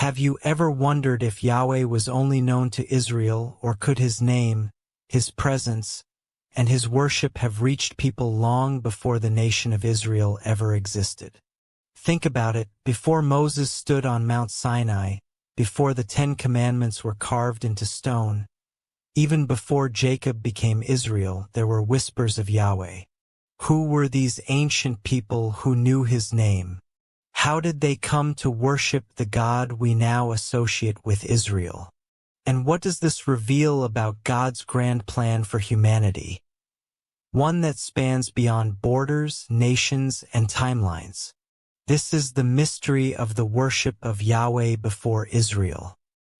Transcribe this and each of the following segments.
Have you ever wondered if Yahweh was only known to Israel, or could his name, his presence, and his worship have reached people long before the nation of Israel ever existed? Think about it. Before Moses stood on Mount Sinai, before the 10 Commandments were carved into stone, even before Jacob became Israel, there were whispers of Yahweh. Who were these ancient people who knew his name? How did they come to worship the God we now associate with Israel? And what does this reveal about God's grand plan for humanity? One that spans beyond borders, nations, and timelines. This is the mystery of the worship of Yahweh before Israel.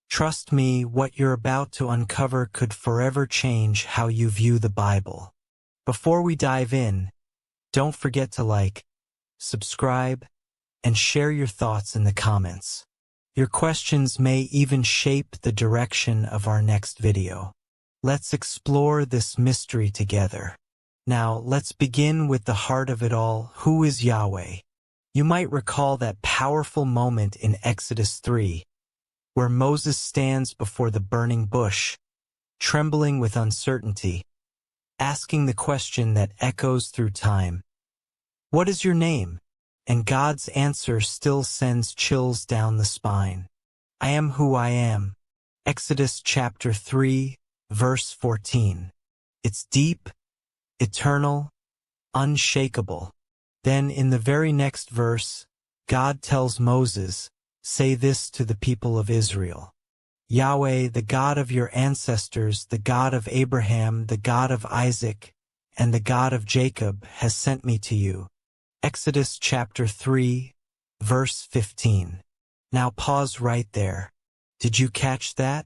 Trust me, what you're about to uncover could forever change how you view the Bible. Before we dive in, don't forget to like, subscribe, and share your thoughts in the comments. Your questions may even shape the direction of our next video. Let's explore this mystery together. Now, let's begin with the heart of it all. Who is Yahweh? You might recall that powerful moment in Exodus 3, where Moses stands before the burning bush, trembling with uncertainty, asking the question that echoes through time. What is your name? And God's answer still sends chills down the spine. I am who I am. Exodus chapter 3, verse 14. It's deep, eternal, unshakable. Then in the very next verse, God tells Moses, "Say this to the people of Israel. Yahweh, the God of your ancestors, the God of Abraham, the God of Isaac, and the God of Jacob, has sent me to you." Exodus chapter 3, verse 15. Now pause right there. Did you catch that?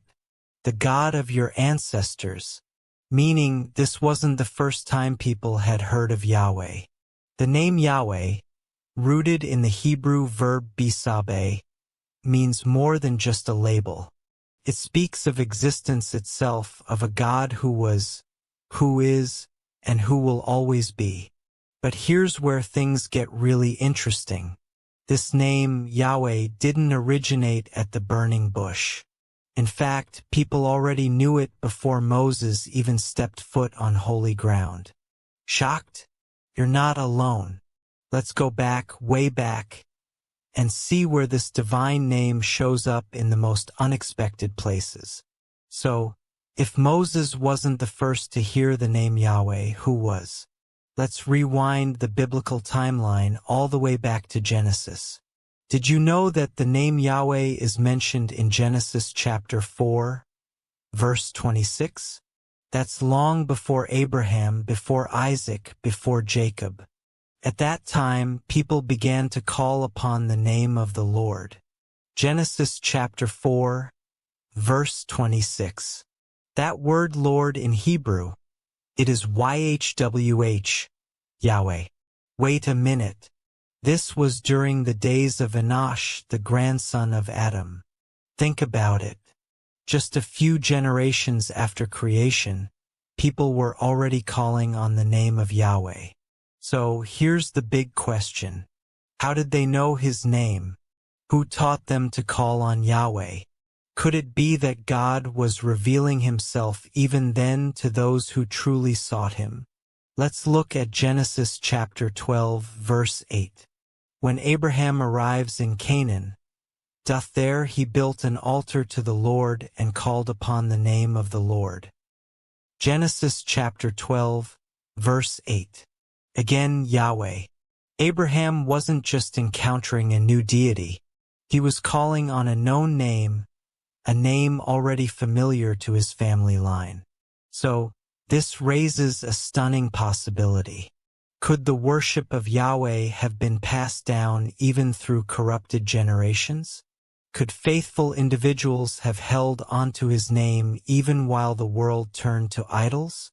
The God of your ancestors. Meaning this wasn't the first time people had heard of Yahweh. The name Yahweh, rooted in the Hebrew verb bisabe, means more than just a label. It speaks of existence itself, of a God who was, who is, and who will always be. But here's where things get really interesting. This name, Yahweh, didn't originate at the burning bush. In fact, people already knew it before Moses even stepped foot on holy ground. Shocked? You're not alone. Let's go back, way back, and see where this divine name shows up in the most unexpected places. So, if Moses wasn't the first to hear the name Yahweh, who was? Let's rewind the biblical timeline all the way back to Genesis. Did you know that the name Yahweh is mentioned in Genesis chapter 4, verse 26? That's long before Abraham, before Isaac, before Jacob. At that time, people began to call upon the name of the Lord. Genesis chapter 4, verse 26. That word Lord in Hebrew, it is YHWH, Yahweh. Wait a minute. This was during the days of Enosh, the grandson of Adam. Think about it. Just a few generations after creation, people were already calling on the name of Yahweh. So here's the big question. How did they know his name? Who taught them to call on Yahweh? Could it be that God was revealing himself even then to those who truly sought him? Let's look at Genesis chapter 12, verse 8. When Abraham arrives in Canaan, there he built an altar to the Lord and called upon the name of the Lord. Genesis chapter 12, verse 8. Again, Yahweh. Abraham wasn't just encountering a new deity. He was calling on a known name, a name already familiar to his family line. So, this raises a stunning possibility. Could the worship of Yahweh have been passed down even through corrupted generations? Could faithful individuals have held onto his name even while the world turned to idols?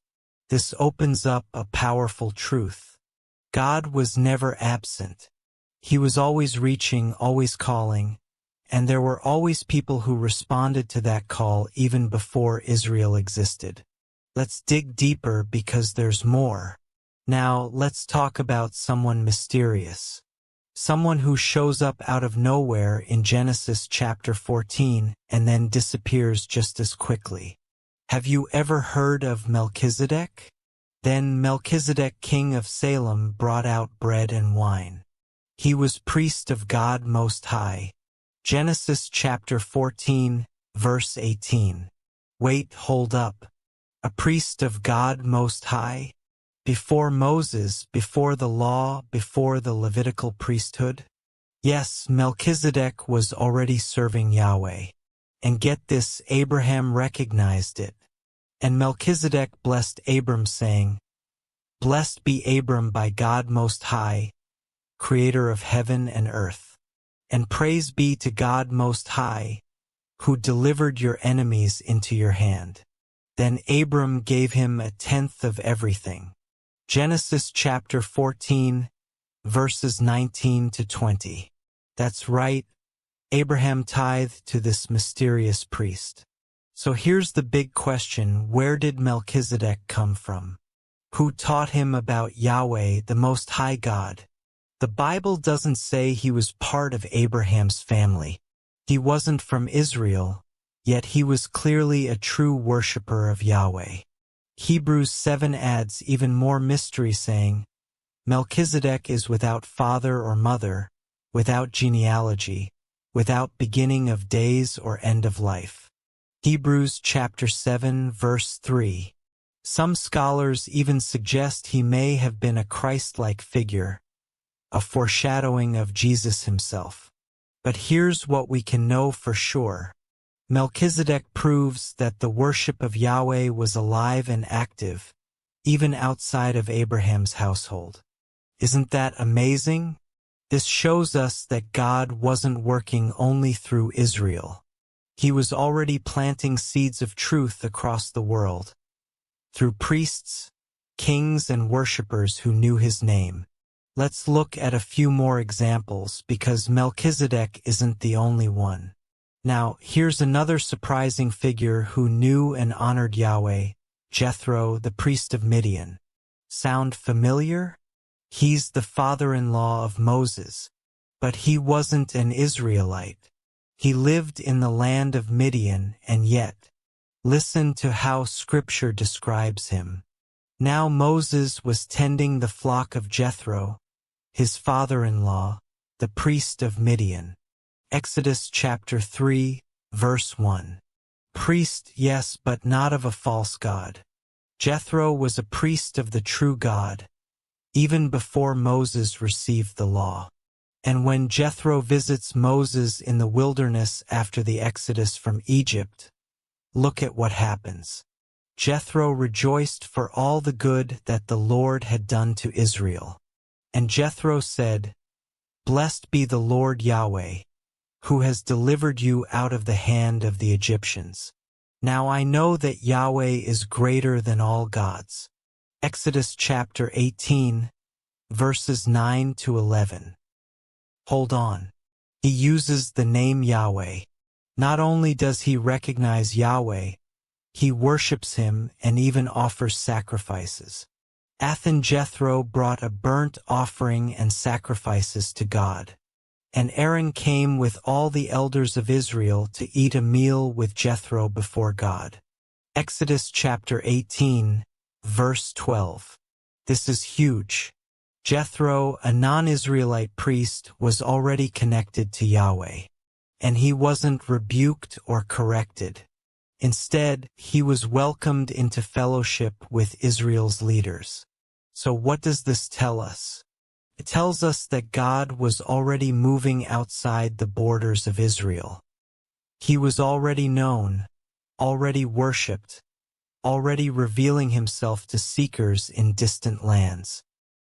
This opens up a powerful truth. God was never absent. He was always reaching, always calling, and there were always people who responded to that call even before Israel existed. Let's dig deeper because there's more. Now, let's talk about someone mysterious. Someone who shows up out of nowhere in Genesis chapter 14 and then disappears just as quickly. Have you ever heard of Melchizedek? Then Melchizedek, king of Salem, brought out bread and wine. He was priest of God Most High. Genesis chapter 14, verse 18. Wait, hold up. A priest of God Most High? Before Moses, before the law, before the Levitical priesthood? Yes, Melchizedek was already serving Yahweh. And get this, Abraham recognized it. And Melchizedek blessed Abram, saying, Blessed be Abram by God Most High, Creator of heaven and earth. And praise be to God Most High, who delivered your enemies into your hand. Then Abram gave him a tenth of everything. Genesis chapter 14, verses 19 to 20. That's right, Abraham tithed to this mysterious priest. So here's the big question: where did Melchizedek come from? Who taught him about Yahweh, the Most High God? The Bible doesn't say he was part of Abraham's family. He wasn't from Israel, yet he was clearly a true worshiper of Yahweh. Hebrews 7 adds even more mystery, saying, Melchizedek is without father or mother, without genealogy, without beginning of days or end of life. Hebrews chapter 7 verse 3. Some scholars even suggest he may have been a Christ-like figure, a foreshadowing of Jesus himself. But here's what we can know for sure. Melchizedek proves that the worship of Yahweh was alive and active, even outside of Abraham's household. Isn't that amazing? This shows us that God wasn't working only through Israel. He was already planting seeds of truth across the world, through priests, kings, and worshipers who knew his name. Let's look at a few more examples, because Melchizedek isn't the only one. Now, here's another surprising figure who knew and honored Yahweh, Jethro, the priest of Midian. Sound familiar? He's the father-in-law of Moses. But he wasn't an Israelite. He lived in the land of Midian, and yet, listen to how Scripture describes him. Now Moses was tending the flock of Jethro, his father-in-law, the priest of Midian. Exodus chapter 3, verse 1. Priest, yes, but not of a false god. Jethro was a priest of the true God, even before Moses received the law. And when Jethro visits Moses in the wilderness after the exodus from Egypt, look at what happens. Jethro rejoiced for all the good that the Lord had done to Israel. And Jethro said, Blessed be the Lord Yahweh, who has delivered you out of the hand of the Egyptians. Now I know that Yahweh is greater than all gods. Exodus chapter 18, verses 9 to 11. Hold on. He uses the name Yahweh. Not only does he recognize Yahweh, he worships him and even offers sacrifices. Jethro brought a burnt offering and sacrifices to God. And Aaron came with all the elders of Israel to eat a meal with Jethro before God. Exodus chapter 18, verse 12. This is huge. Jethro, a non-Israelite priest, was already connected to Yahweh. And he wasn't rebuked or corrected. Instead, he was welcomed into fellowship with Israel's leaders. So what does this tell us? It tells us that God was already moving outside the borders of Israel. He was already known, already worshipped, already revealing himself to seekers in distant lands.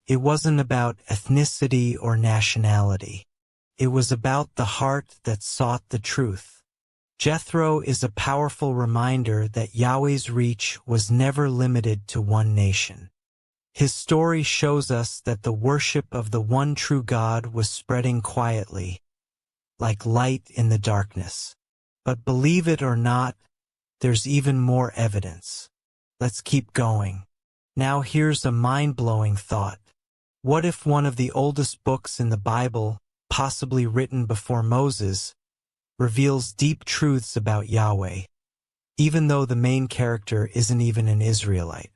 It wasn't about ethnicity or nationality. It was about the heart that sought the truth. Jethro is a powerful reminder that Yahweh's reach was never limited to one nation. His story shows us that the worship of the one true God was spreading quietly, like light in the darkness. But believe it or not, there's even more evidence. Let's keep going. Now here's a mind-blowing thought. What if one of the oldest books in the Bible, possibly written before Moses, reveals deep truths about Yahweh, even though the main character isn't even an Israelite?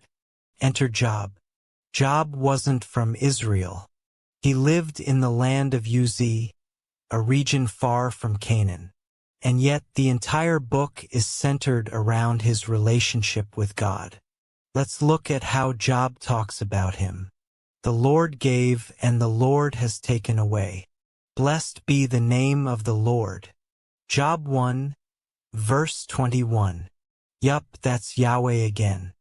Enter Job. Job wasn't from Israel. He lived in the land of Uz, a region far from Canaan. And yet the entire book is centered around his relationship with God. Let's look at how Job talks about him. The Lord gave, and the Lord has taken away. Blessed be the name of the Lord. Job 1, verse 21. Yup, that's Yahweh again.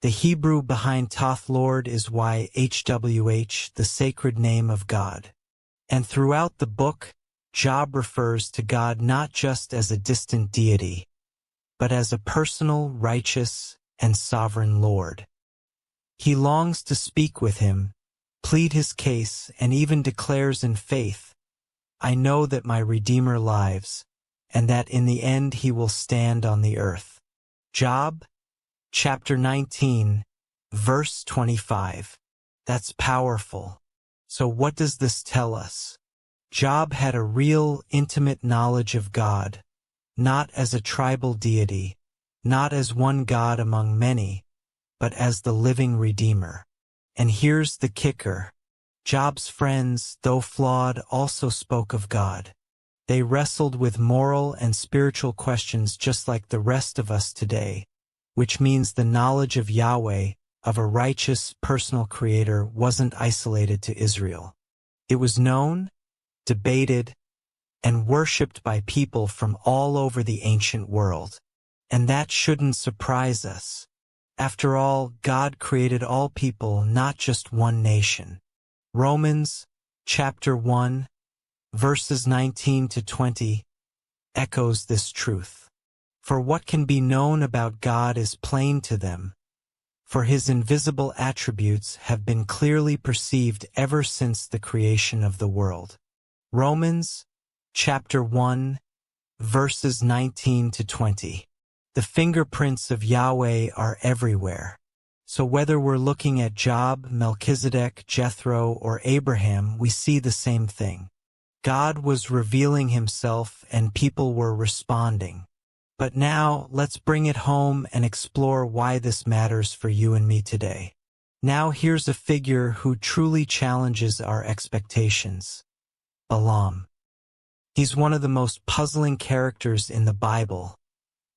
The Hebrew behind Toth Lord is YHWH, the sacred name of God. And throughout the book, Job refers to God not just as a distant deity, but as a personal, righteous, and sovereign Lord. He longs to speak with him, plead his case, and even declares in faith, I know that my Redeemer lives, and that in the end he will stand on the earth. Job, chapter 19, verse 25. That's powerful. So what does this tell us? Job had a real, intimate knowledge of God, not as a tribal deity, not as one God among many, but as the living Redeemer. And here's the kicker. Job's friends, though flawed, also spoke of God. They wrestled with moral and spiritual questions just like the rest of us today, which means the knowledge of Yahweh, of a righteous, personal creator, wasn't isolated to Israel. It was known, debated, and worshipped by people from all over the ancient world. And that shouldn't surprise us. After all, God created all people, not just one nation. Romans, chapter 1, verses 19 to 20, echoes this truth. For what can be known about God is plain to them, for his invisible attributes have been clearly perceived ever since the creation of the world. Romans, chapter 1, verses 19 to 20. The fingerprints of Yahweh are everywhere. So whether we're looking at Job, Melchizedek, Jethro, or Abraham, we see the same thing. God was revealing himself and people were responding. But now, let's bring it home and explore why this matters for you and me today. Now here's a figure who truly challenges our expectations. Balaam. He's one of the most puzzling characters in the Bible.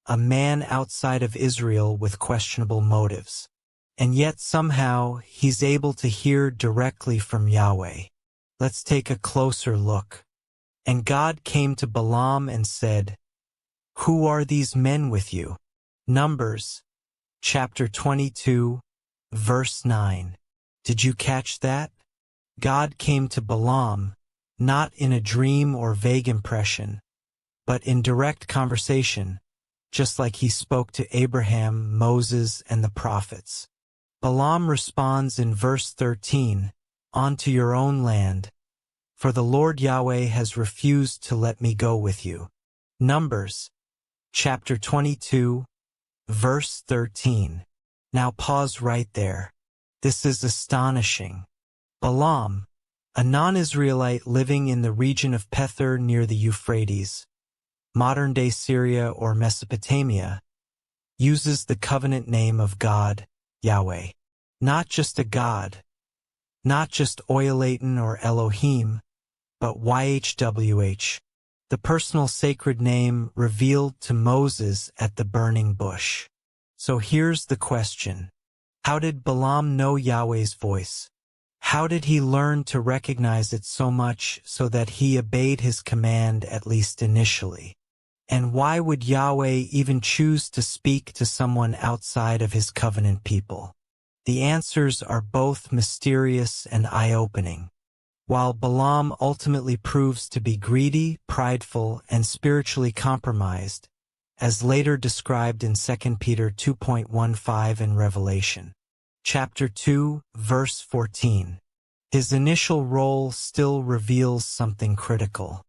A man outside of Israel with questionable motives. And yet somehow he's able to hear directly from Yahweh. Let's take a closer look. And God came to Balaam and said, Who are these men with you? Numbers, chapter 22, verse 9. Did you catch that? God came to Balaam, not in a dream or vague impression, but in direct conversation, just like he spoke to Abraham, Moses, and the prophets. Balaam responds in verse 13, On to your own land, for the Lord Yahweh has refused to let me go with you. Numbers, chapter 22, verse 13. Now pause right there. This is astonishing. Balaam, a non-Israelite living in the region of Pethor near the Euphrates, modern-day Syria or Mesopotamia, uses the covenant name of God, Yahweh. Not just a God, not just Oyalaten or Elohim, but YHWH, the personal sacred name revealed to Moses at the burning bush. So here's the question. How did Balaam know Yahweh's voice? How did he learn to recognize it so much so that he obeyed his command at least initially? And why would Yahweh even choose to speak to someone outside of his covenant people? The answers are both mysterious and eye-opening. While Balaam ultimately proves to be greedy, prideful, and spiritually compromised, as later described in 2 Peter 2.15 and Revelation, chapter 2, verse 14, his initial role still reveals something critical.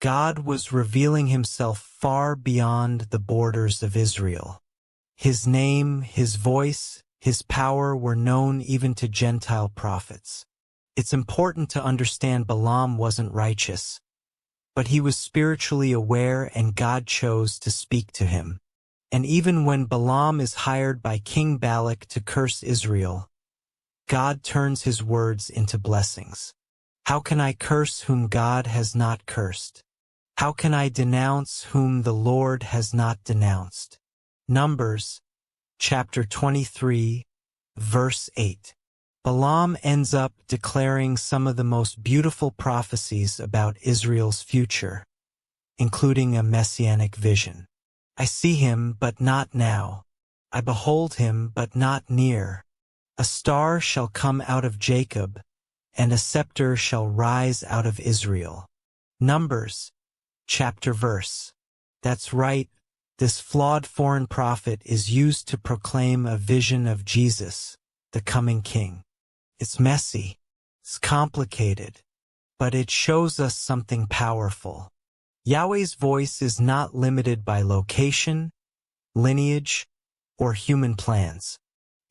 God was revealing himself far beyond the borders of Israel. His name, his voice, his power were known even to Gentile prophets. It's important to understand Balaam wasn't righteous, but he was spiritually aware and God chose to speak to him. And even when Balaam is hired by King Balak to curse Israel, God turns his words into blessings. How can I curse whom God has not cursed? How can I denounce whom the Lord has not denounced? Numbers, chapter 23, verse 8. Balaam ends up declaring some of the most beautiful prophecies about Israel's future, including a messianic vision. I see him, but not now. I behold him, but not near. A star shall come out of Jacob, and a scepter shall rise out of Israel. Numbers, chapter verse. That's right, this flawed foreign prophet is used to proclaim a vision of Jesus, the coming king. It's messy, it's complicated, but it shows us something powerful. Yahweh's voice is not limited by location, lineage, or human plans.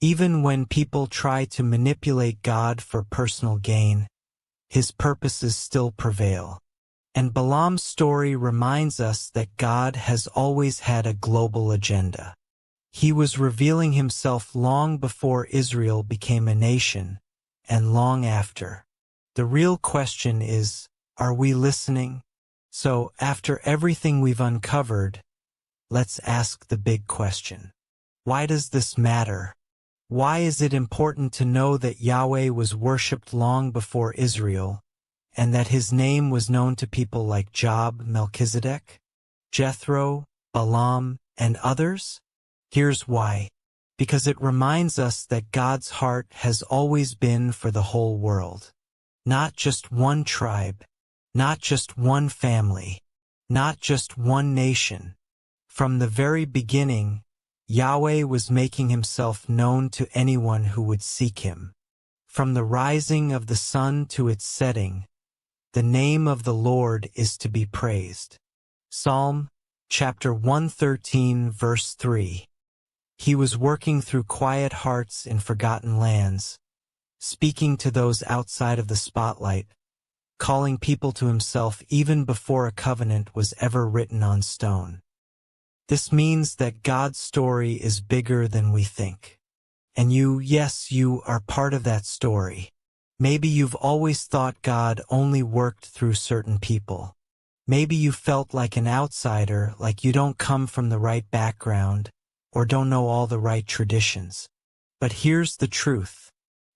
Even when people try to manipulate God for personal gain, his purposes still prevail. And Balaam's story reminds us that God has always had a global agenda. He was revealing himself long before Israel became a nation, and long after. The real question is, are we listening? So, after everything we've uncovered, let's ask the big question. Why does this matter? Why is it important to know that Yahweh was worshipped long before Israel, and that his name was known to people like Job, Melchizedek, Jethro, Balaam, and others? Here's why. Because it reminds us that God's heart has always been for the whole world. Not just one tribe, not just one family, not just one nation. From the very beginning, Yahweh was making himself known to anyone who would seek him. From the rising of the sun to its setting, the name of the Lord is to be praised. Psalm, chapter 113, verse 3. He was working through quiet hearts in forgotten lands, speaking to those outside of the spotlight, calling people to himself even before a covenant was ever written on stone. This means that God's story is bigger than we think. And you, yes, you are part of that story. Maybe you've always thought God only worked through certain people. Maybe you felt like an outsider, like you don't come from the right background, or don't know all the right traditions. But here's the truth.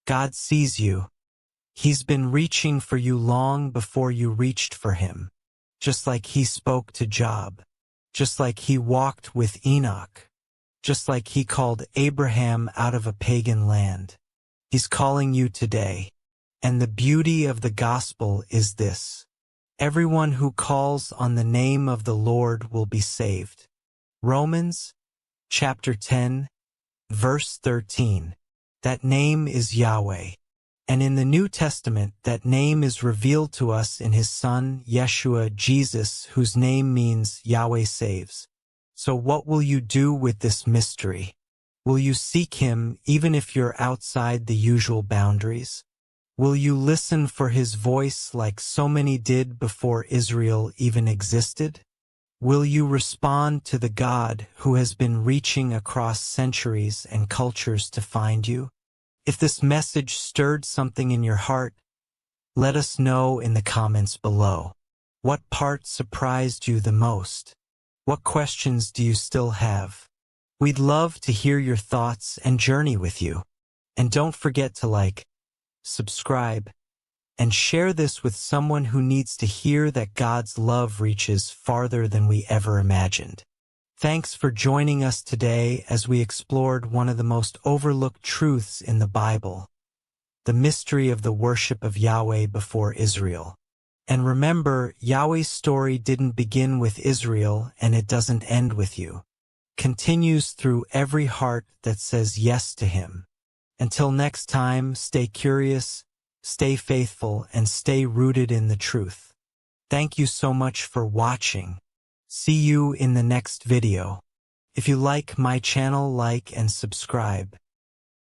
God sees you. He's been reaching for you long before you reached for him. Just like he spoke to Job. Just like he walked with Enoch. Just like he called Abraham out of a pagan land. He's calling you today. And the beauty of the gospel is this. Everyone who calls on the name of the Lord will be saved. Romans, chapter 10, verse 13. That name is Yahweh. And in the New Testament, that name is revealed to us in his Son, Yeshua, Jesus, whose name means Yahweh saves. So what will you do with this mystery? Will you seek him even if you're outside the usual boundaries? Will you listen for his voice like so many did before Israel even existed? Will you respond to the God who has been reaching across centuries and cultures to find you? If this message stirred something in your heart, let us know in the comments below. What part surprised you the most? What questions do you still have? We'd love to hear your thoughts and journey with you. And don't forget to like, subscribe, and share this with someone who needs to hear that God's love reaches farther than we ever imagined. Thanks for joining us today as we explored one of the most overlooked truths in the Bible, the mystery of the worship of Yahweh before Israel. And remember, Yahweh's story didn't begin with Israel and it doesn't end with you. Continues through every heart that says yes to him. Until next time, stay curious, stay faithful, and stay rooted in the truth. Thank you so much for watching. See you in the next video. If you like my channel, like and subscribe.